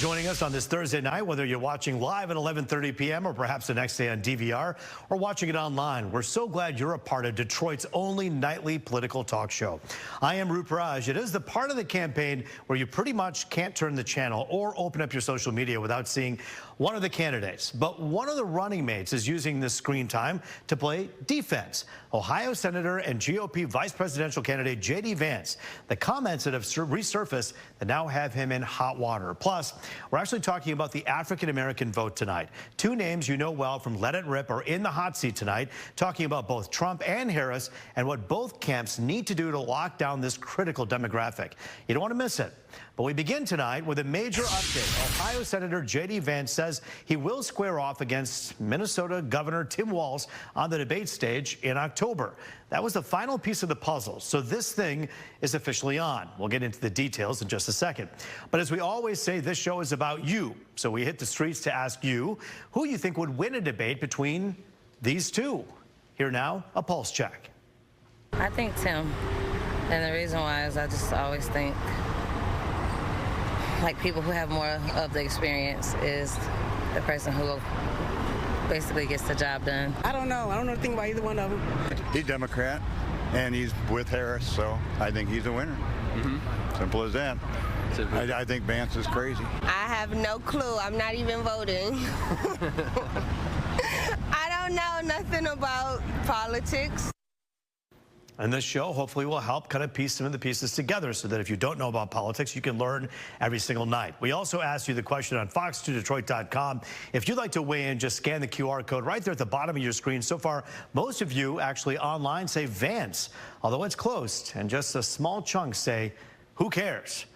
joining us on this Thursday night, whether you're watching live at 11:30 p.m. or perhaps the next day on DVR or watching it online. We're so glad you're a part of Detroit's only nightly political talk show. I am Roop Raj. It is the part of the campaign where you pretty much can't turn the channel or open up your social media without seeing one of the candidates. But one of the running mates is using this screen time to play defense. Ohio Senator and GOP Vice Presidential candidate J.D. Vance. The comments that have resurfaced that now have him in hot water. Plus, we're actually talking about the African-American vote tonight. Two names you know well from Let It Rip are in the hot seat tonight, talking about both Trump and Harris and what both camps need to do to lock down this critical demographic. You don't want to miss it. But we begin tonight with a major update. Ohio Senator J.D. Vance says he will square off against Minnesota Governor Tim Walz on the debate stage in October. That was the final piece of the puzzle, so this thing is officially on. We'll get into the details in just a second. But as we always say, this show is about you. So we hit the streets to ask you who you think would win a debate between these two. Here now, a pulse check. I think Tim. And the reason why is I just always think like people who have more of the experience is the person who basically gets the job done. I don't know anything about either one of them. He's Democrat, and he's with Harris, so I think he's a winner. Simple as that. I think Vance is crazy. I have no clue. I'm not even voting. I don't know nothing about politics. And this show hopefully will help kind of piece some of the pieces together so that if you don't know about politics, you can learn every single night. We also asked you the question on fox2detroit.com. If you'd like to weigh in, just scan the QR code right there at the bottom of your screen. So far, most of you actually online say Vance, although it's close, and just a small chunk say, who cares?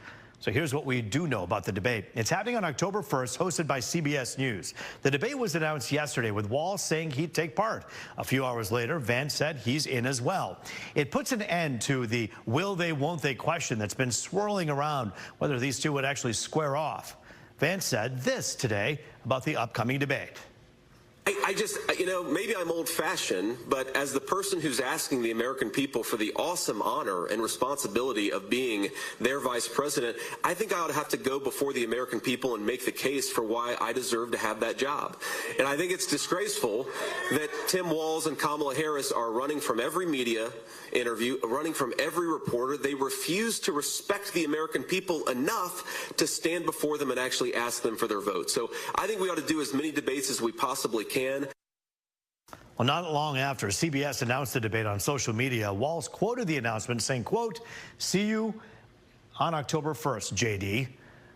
So here's what we do know about the debate. It's happening on October 1st, hosted by CBS News. The debate was announced yesterday with Walz saying he'd take part. A few hours later, Vance said he's in as well. It puts an end to the will they, won't they question that's been swirling around whether these two would actually square off. Vance said this today about the upcoming debate. I just, maybe I'm old-fashioned, but as the person who's asking the American people for the awesome honor and responsibility of being their vice president, I think I ought to have to go before the American people and make the case for why I deserve to have that job. And I think it's disgraceful that Tim Walz and Kamala Harris are running from every media interview, running from every reporter. They refuse to respect the American people enough to stand before them and actually ask them for their vote. So I think we ought to do as many debates as we possibly can. Well, not long after CBS announced the debate on social media, Walz quoted the announcement saying, quote, "See you on October 1st, JD."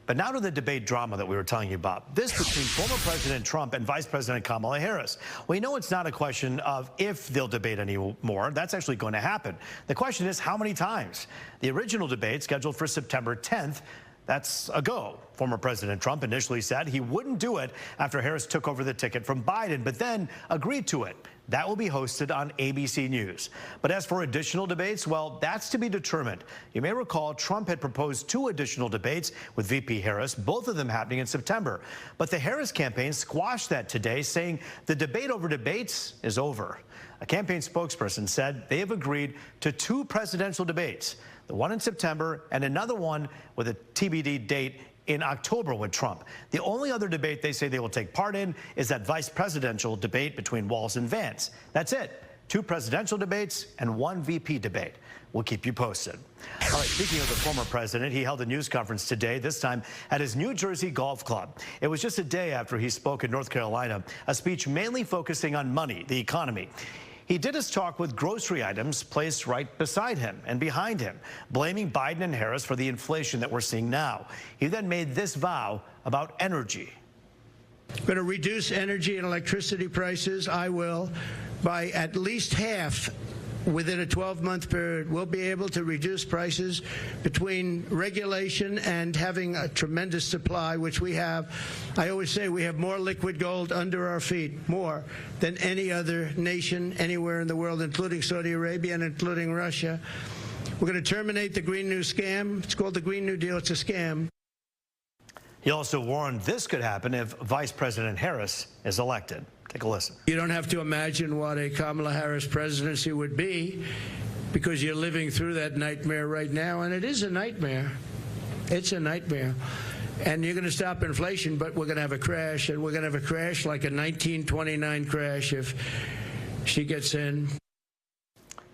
But now to the debate drama that we were telling you about. This between former President Trump and Vice President Kamala Harris. We know it's not a question of if they'll debate anymore. That's actually going to happen. The question is how many times? The original debate scheduled for September 10th. That's a go. Former President Trump initially said he wouldn't do it after Harris took over the ticket from Biden, but then agreed to it. That will be hosted on ABC News. But as for additional debates, well, that's to be determined. You may recall Trump had proposed 2 additional debates with VP Harris, both of them happening in September. But the Harris campaign squashed that today, saying the debate over debates is over. A campaign spokesperson said they have agreed to 2 presidential debates, the one in September and another one with a TBD date in October with Trump. The only other debate they say they will take part in is that vice presidential debate between Walz and Vance. That's it. 2 presidential debates and 1 VP debate. We'll keep you posted. All right, speaking of the former president, he held a news conference today, this time at his New Jersey golf club. It was just a day after he spoke in North Carolina, a speech mainly focusing on money, the economy. He did his talk with grocery items placed right beside him and behind him, blaming Biden and Harris for the inflation that we're seeing now. He then made this vow about energy. I'm going to reduce energy and electricity prices. I will, by at least half within a 12-month period. We'll be able to reduce prices between regulation and having a tremendous supply, which we have. I always say we have more liquid gold under our feet, more than any other nation anywhere in the world, including Saudi Arabia and including Russia. We're going to terminate the Green New scam. It's called the Green New Deal. It's a scam. He also warned this could happen if Vice President Harris is elected. Take a listen. You don't have to imagine what a Kamala Harris presidency would be, because you're living through that nightmare right now, and it is a nightmare. It's a nightmare. and you're going to stop inflation, but we're going to have a crash, and we're going to have a crash like a 1929 crash if she gets in.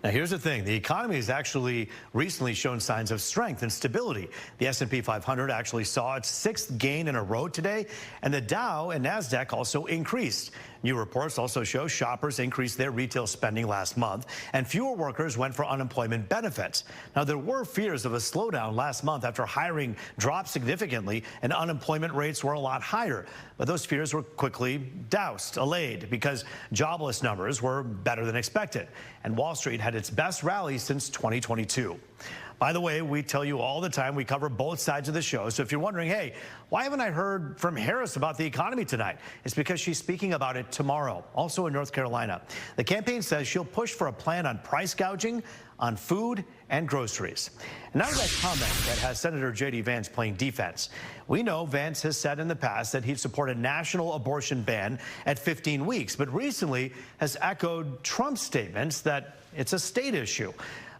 Now, here's the thing. The economy has actually recently shown signs of strength and stability. The S&P 500 actually saw its 6th gain in a row today, and the Dow and NASDAQ also increased. New reports also show shoppers increased their retail spending last month, and fewer workers went for unemployment benefits. Now, there were fears of a slowdown last month after hiring dropped significantly and unemployment rates were a lot higher. But those fears were quickly doused, allayed, because jobless numbers were better than expected. And Wall Street had its best rally since 2022. By the way, we tell you all the time, we cover both sides of the show. So if you're wondering, hey, why haven't I heard from Harris about the economy tonight? It's because she's speaking about it tomorrow, also in North Carolina. The campaign says she'll push for a plan on price gouging on food and groceries. And now to that comment that has Senator J.D. Vance playing defense. We know Vance has said in the past that he'd support a national abortion ban at 15 weeks, but recently has echoed Trump's statements that it's a state issue.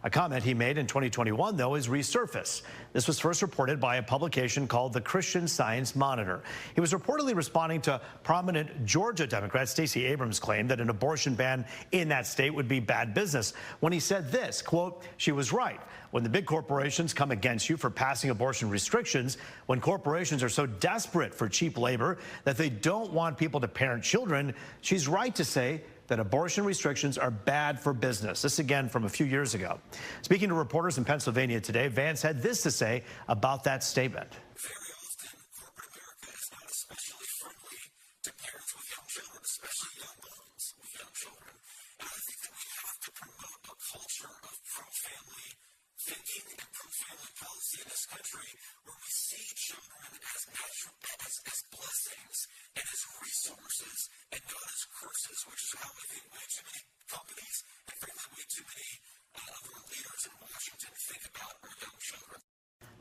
A comment he made in 2021, though, is resurfaced. This was first reported by a publication called the Christian Science Monitor. He was reportedly responding to prominent Georgia Democrat Stacey Abrams' claim that an abortion ban in that state would be bad business when he said this, quote, "She was right. When the big corporations come against you for passing abortion restrictions, when corporations are so desperate for cheap labor that they don't want people to parent children, she's right to say that abortion restrictions are bad for business." This again from a few years ago. Speaking to reporters in Pennsylvania today, Vance had this to say about that statement. Very often, corporate America is not especially friendly to parents with young children, especially young moms with young children. And I think that we have to promote a culture of pro-family thinking and pro-family policy in this country where we see children as natural, as blessings and as resources and not as curses, which is how I think way too many companies and frankly way too many of our leaders in Washington think about our young children.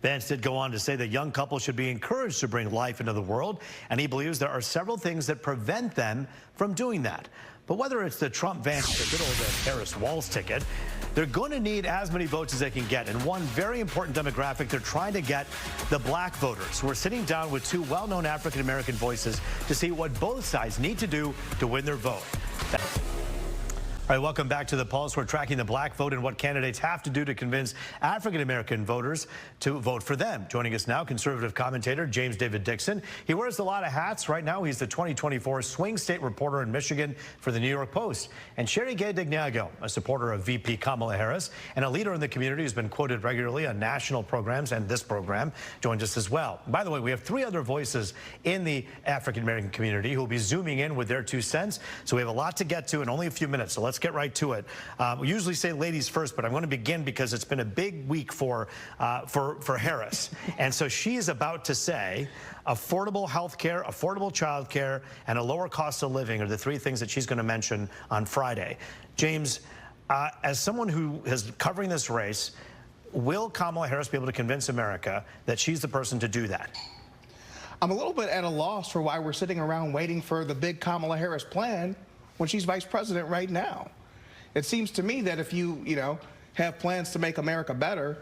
Vance did go on to say that young couples should be encouraged to bring life into the world, and he believes there are several things that prevent them from doing that. But whether it's the Trump-Vance ticket or the Harris-Walz ticket, they're going to need as many votes as they can get. And one very important demographic, they're trying to get the black voters. We're sitting down with two well-known African-American voices to see what both sides need to do to win their vote. All right, welcome back to The Pulse. We're tracking the black vote and what candidates have to do to convince African-American voters to vote for them. Joining us now, conservative commentator James David Dickson. He wears a lot of hats. Right now, he's the 2024 swing state reporter in Michigan for the New York Post. And Sherry Gay-Dagnogo, a supporter of VP Kamala Harris and a leader in the community who's been quoted regularly on national programs and this program, joins us as well. By the way, we have three other voices in the African-American community who will be zooming in with their 2 cents. So we have a lot to get to in only a few minutes. So let's get right to it. We usually say ladies first, but I'm going to begin because it's been a big week for Harris. And so she's about to say affordable health care, affordable child care, and a lower cost of living are the 3 things that she's going to mention on Friday. James, as someone who is covering this race, will Kamala Harris be able to convince America that she's the person to do that? I'm a little bit at a loss for why we're sitting around waiting for the big Kamala Harris plan when she's vice president right now. It seems to me that if you have plans to make America better,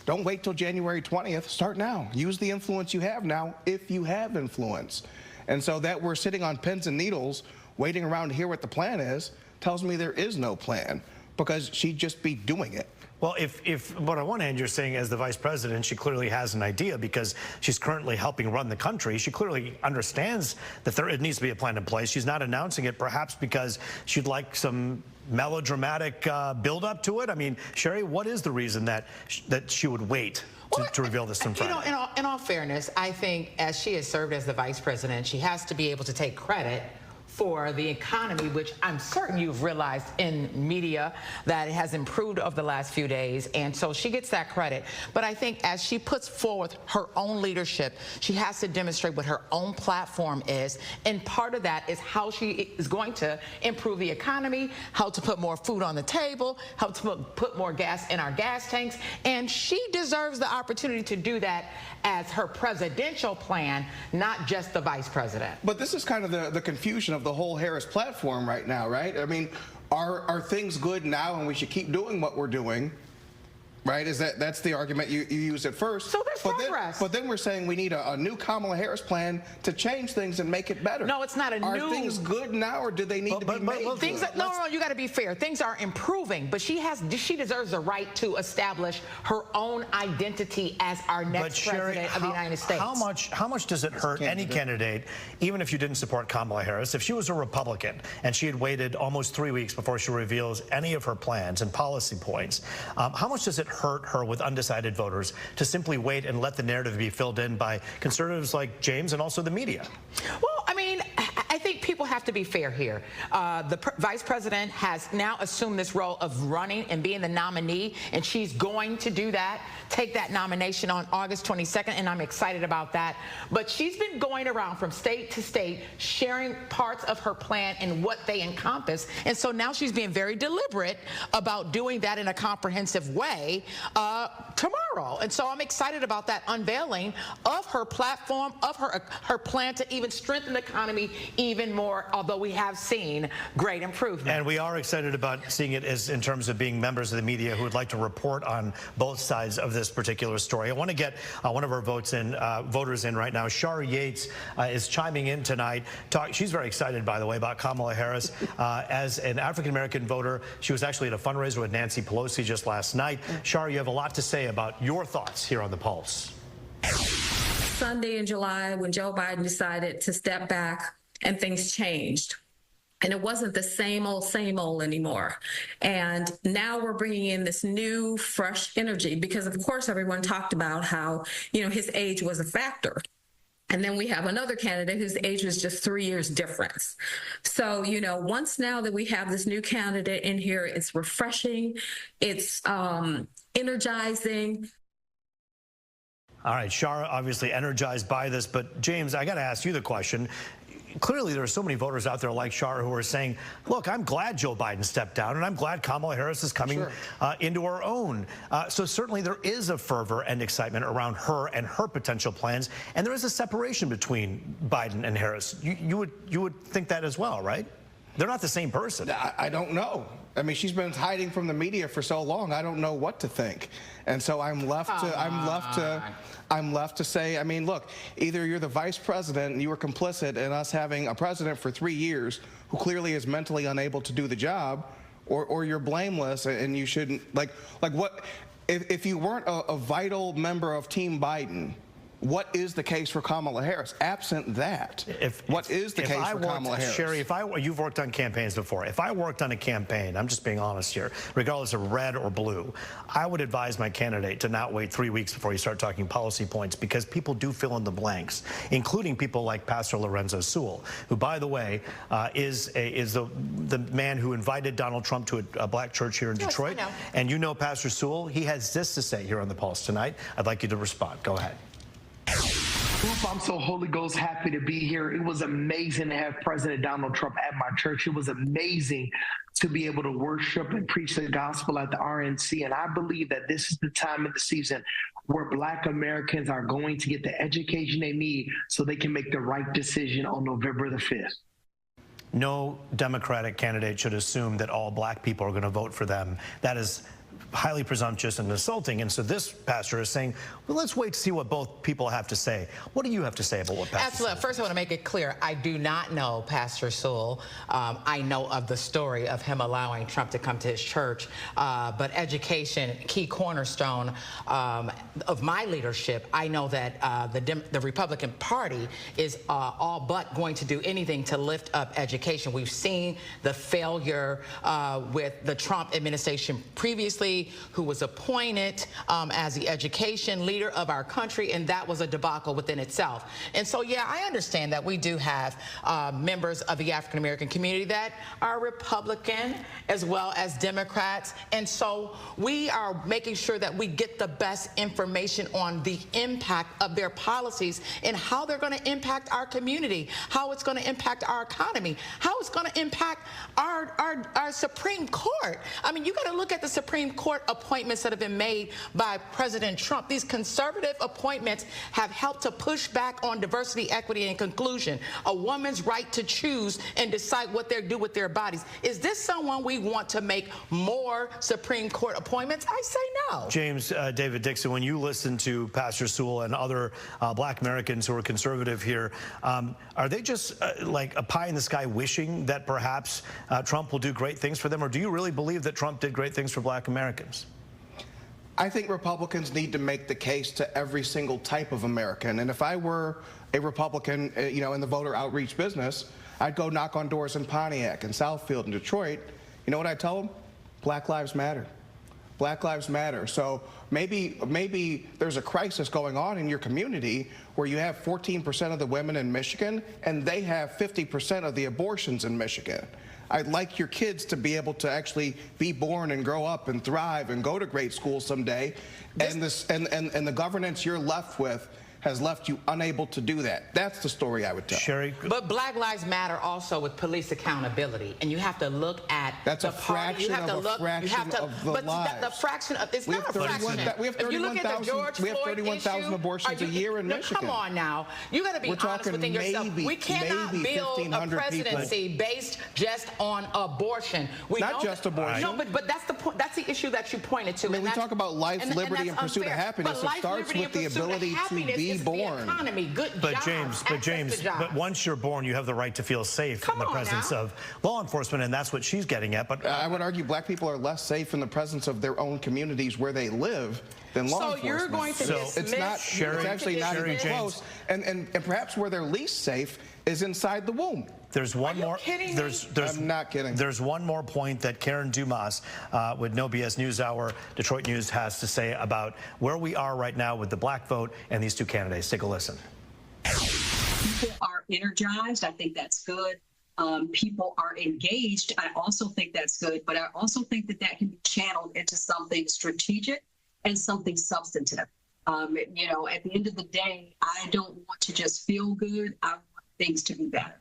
don't wait till January 20th. Start now. Use the influence you have now if you have influence. And so that we're sitting on pins and needles waiting around to hear what the plan is tells me there is no plan because she'd just be doing it. Well, if what on one hand you're saying as the vice president, she clearly has an idea because she's currently helping run the country. She clearly understands that it needs to be a plan in place. She's not announcing it perhaps because she'd like some melodramatic build-up to it. I mean, Sherry, what is the reason that she would wait to reveal this on Friday? In all fairness, I think as she has served as the vice president, she has to be able to take credit for the economy, which I'm certain you've realized in media that it has improved over the last few days. And so she gets that credit. But I think as she puts forth her own leadership, she has to demonstrate what her own platform is. And part of that is how she is going to improve the economy, how to put more food on the table, how to put more gas in our gas tanks. And she deserves the opportunity to do that as her presidential plan, not just the vice president. But this is kind of the confusion of the whole Harris platform right now, right? I mean, are things good now and we should keep doing what we're doing? Right? That's the argument you used at first. So there's progress. But then we're saying we need a new Kamala Harris plan to change things and make it better. No, it's not a new. Are things good now, or do they need to be made good? No, you got to be fair. Things are improving, but she deserves the right to establish her own identity as our next president of the United States. How much does it hurt any candidate, even if you didn't support Kamala Harris, if she was a Republican and she had waited almost 3 weeks before she reveals any of her plans and policy points, how much does it hurt her with undecided voters to simply wait and let the narrative be filled in by conservatives like James and also the media? Well, I mean, I think people have to be fair here. The vice president has now assumed this role of running and being the nominee, and she's going to do that, take that nomination on August 22nd, and I'm excited about that. But she's been going around from state to state, sharing parts of her plan and what they encompass, and so now she's being very deliberate about doing that in a comprehensive way tomorrow. And so I'm excited about that unveiling of her platform, of her plan to even strengthen the economy even more, although we have seen great improvement. And we are excited about seeing it as in terms of being members of the media who would like to report on both sides of this particular story. I want to get one of our voters in right now. Shar Yates is chiming in tonight. She's very excited, by the way, about Kamala Harris. As an African-American voter, she was actually at a fundraiser with Nancy Pelosi just last night. Shar, you have a lot to say about your thoughts here on The Pulse. Sunday in July, when Joe Biden decided to step back and things changed. And it wasn't the same old anymore. And now we're bringing in this new, fresh energy because, of course, everyone talked about how, his age was a factor. And then we have another candidate whose age was just 3 years difference. So, once now that we have this new candidate in here, it's refreshing, it's energizing. All right, Shara, obviously energized by this, but James, I got to ask you the question. Clearly, there are so many voters out there like Shara who are saying, look, I'm glad Joe Biden stepped down, and I'm glad Kamala Harris is coming into her own. So certainly there is a fervor and excitement around her and her potential plans, and there is a separation between Biden and Harris. You would think that as well, right? They're not the same person. I don't know. I mean, she's been hiding from the media for so long. I don't know what to think, and so I'm left to say, I mean, look, either you're the vice president and you were complicit in us having a president for 3 years who clearly is mentally unable to do the job, or you're blameless and you shouldn't like what if you weren't a vital member of Team Biden. What is the case for Kamala Harris? Absent that, what is the case for Kamala Harris? Sherry, you've worked on campaigns before. If I worked on a campaign, I'm just being honest here, regardless of red or blue, I would advise my candidate to not wait 3 weeks before you start talking policy points, because people do fill in the blanks, including people like Pastor Lorenzo Sewell, who, by the way, is the man who invited Donald Trump to a black church here in Detroit. And you know Pastor Sewell, he has this to say here on The Pulse tonight. I'd like you to respond. Go ahead. I'm so Holy Ghost happy to be here. It was amazing to have President Donald Trump at my church. It was amazing to be able to worship and preach the gospel at the RNC. And I believe that this is the time of the season where Black Americans are going to get the education they need so they can make the right decision on November the 5th. No Democratic candidate should assume that all black people are going to vote for them. That is highly presumptuous and insulting. And so this pastor is saying, well, let's wait to see what both people have to say. What do you have to say about what Pastor Absolutely. First, I want to make it clear, I do not know Pastor Sewell. I know of the story of him allowing Trump to come to his church. But education, key cornerstone of my leadership, I know that the Republican Party is all but going to do anything to lift up education. We've seen the failure with the Trump administration previously, who was appointed as the education leader of our country, and that was a debacle within itself. And so, yeah, I understand that we do have members of the African-American community that are Republican as well as Democrats, and so we are making sure that we get the best information on the impact of their policies and how they're going to impact our community, how it's going to impact our economy, how it's going to impact our Supreme Court. I mean, you got to look at the Supreme Court appointments that have been made by President Trump. These conservative appointments have helped to push back on diversity, equity, and inclusion, a woman's right to choose and decide what they do with their bodies. Is this someone we want to make more Supreme Court appointments? I say no. James David Dickson, when you listen to Pastor Sewell and other black Americans who are conservative here, are they just like a pie in the sky wishing that perhaps Trump will do great things for them, or do you really believe that Trump did great things for black Americans? I think Republicans need to make the case to every single type of American. And if I were a Republican, you know, in the voter outreach business, I'd go knock on doors in Pontiac and Southfield and Detroit. You know what I'd tell them? Black lives matter. Black lives matter. So maybe there's a crisis going on in your community where you have 14% of the women in Michigan and they have 50% of the abortions in Michigan. I'd like your kids to be able to actually be born and grow up and thrive and go to great school someday. And the governance you're left with has left you unable to do that. That's the story I would tell. Sherry? But Black Lives Matter also with police accountability, and you have to look at that's the a fraction party. of a fraction of the lives. The fraction of it's not a fraction. We have 31,000 abortions a year in Michigan. Come on now, you got to be honest within yourself. We cannot build a presidency based just on abortion. Not just abortion. No, but that's the point. That's the issue that you pointed to. I mean, we talk about life, liberty, and pursuit of happiness. It starts with the ability to be born. But James, but once you're born, you have the right to feel safe in the presence of law enforcement, and that's what she's getting at. But I would argue black people are less safe in the presence of their own communities where they live than law enforcement. So you're going to dismiss, it's actually not even close. And perhaps where they're least safe is inside the womb. There's one more. I'm not kidding. There's one more point that Karen Dumas with No BS NewsHour Detroit News has to say about where we are right now with the black vote and these two candidates. Take a listen. People are energized. I think that's good. People are engaged. I also think that's good. But I also think that that can be channeled into something strategic and something substantive. You know, at the end of the day, I don't want to just feel good. I want things to be better.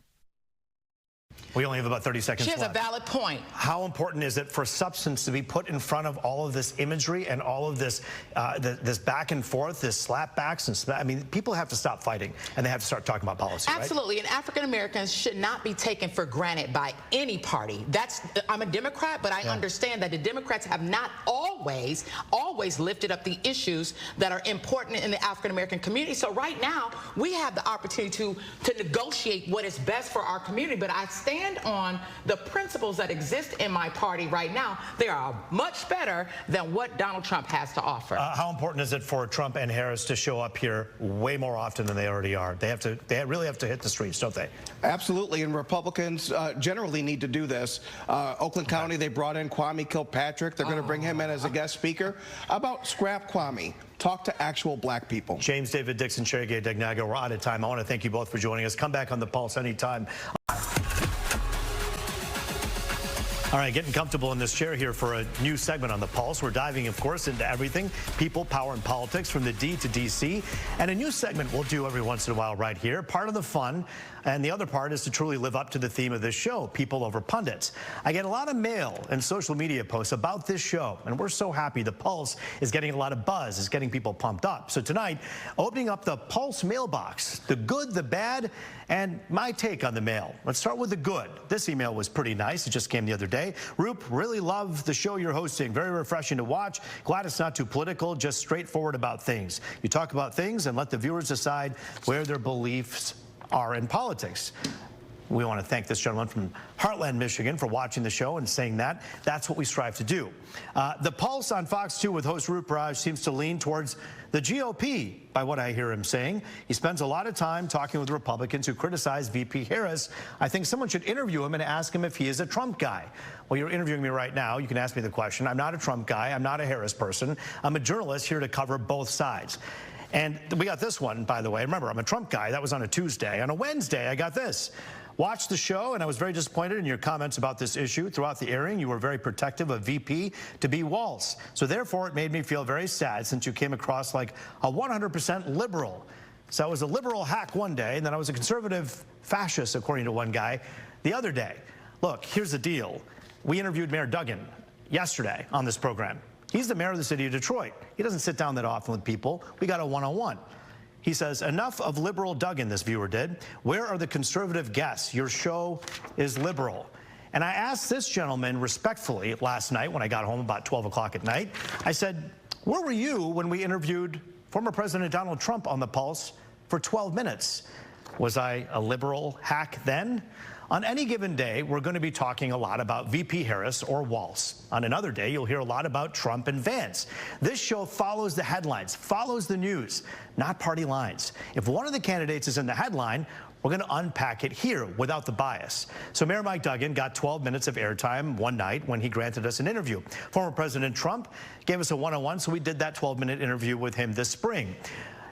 We only have about 30 seconds left. She has a valid point. How important is it for substance to be put in front of all of this imagery and all of this this back and forth, this slapbacks? And I mean, people have to stop fighting, and they have to start talking about policy, Absolutely. right? And African Americans should not be taken for granted by any party. I'm a Democrat, but I understand that the Democrats have not always lifted up the issues that are important in the African American community. So right now, we have the opportunity to negotiate what is best for our community. But I stand on the principles that exist in my party right now. They are much better than what Donald Trump has to offer. How important is it for Trump and Harris to show up here way more often than they already are? They really have to hit the streets, don't they? Absolutely, and Republicans generally need to do this. Oakland County, they brought in Kwame Kilpatrick. They're going to bring him in as a guest speaker. How about scrap Kwame? Talk to actual black people. James David Dickson, Sherry Gay-Dagnogo, we're out of time. I want to thank you both for joining us. Come back on The Pulse anytime. All right, getting comfortable in this chair here for a new segment on The Pulse. We're diving, of course, into everything, people, power, and politics from the D to DC. And a new segment we'll do every once in a while right here. Part of the fun, and the other part is to truly live up to the theme of this show, people over pundits. I get a lot of mail and social media posts about this show, and we're so happy The Pulse is getting a lot of buzz, is getting people pumped up. So tonight, opening up the Pulse mailbox, the good, the bad, and my take on the mail. Let's start with the good. This email was pretty nice. It just came the other day. Roop, really love the show you're hosting. Very refreshing to watch. Glad it's not too political, just straightforward about things. You talk about things and let the viewers decide where their beliefs are in politics. We want to thank this gentleman from Heartland, Michigan for watching the show and saying that. That's what we strive to do. The Pulse on Fox 2 with host Roop Raj seems to lean towards the GOP, by what I hear him saying. He spends a lot of time talking with Republicans who criticize VP Harris. I think someone should interview him and ask him if he is a Trump guy. Well, you're interviewing me right now. You can ask me the question. I'm not a Trump guy. I'm not a Harris person. I'm a journalist here to cover both sides. And we got this one, by the way. Remember, I'm a Trump guy. That was on a Tuesday. On a Wednesday, I got this. Watched the show, and I was very disappointed in your comments about this issue. Throughout the airing, you were very protective of VP to be Walz. So therefore, it made me feel very sad since you came across like a 100% liberal. So I was a liberal hack one day, and then I was a conservative fascist, according to one guy, the other day. Look, here's the deal. We interviewed Mayor Duggan yesterday on this program. He's the mayor of the city of Detroit. He doesn't sit down that often with people. We got a one-on-one. He says, enough of liberal Duggan, this viewer did. Where are the conservative guests? Your show is liberal. And I asked this gentleman respectfully last night when I got home about 12 o'clock at night. I said, where were you when we interviewed former President Donald Trump on The Pulse for 12 minutes? Was I a liberal hack then? On any given day, we're going to be talking a lot about VP Harris or Walz. On another day, you'll hear a lot about Trump and Vance. This show follows the headlines, follows the news, not party lines. If one of the candidates is in the headline, we're going to unpack it here without the bias. So Mayor Mike Duggan got 12 minutes of airtime one night when he granted us an interview. Former President Trump gave us a one-on-one, so we did that 12-minute interview with him this spring.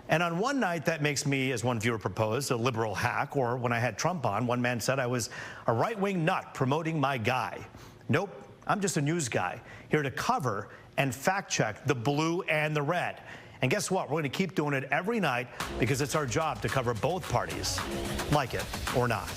And on one night, that makes me, as one viewer proposed, a liberal hack. Or when I had Trump on, one man said I was a right-wing nut promoting my guy. Nope, I'm just a news guy here to cover and fact-check the blue and the red. And guess what? We're going to keep doing it every night because it's our job to cover both parties, like it or not.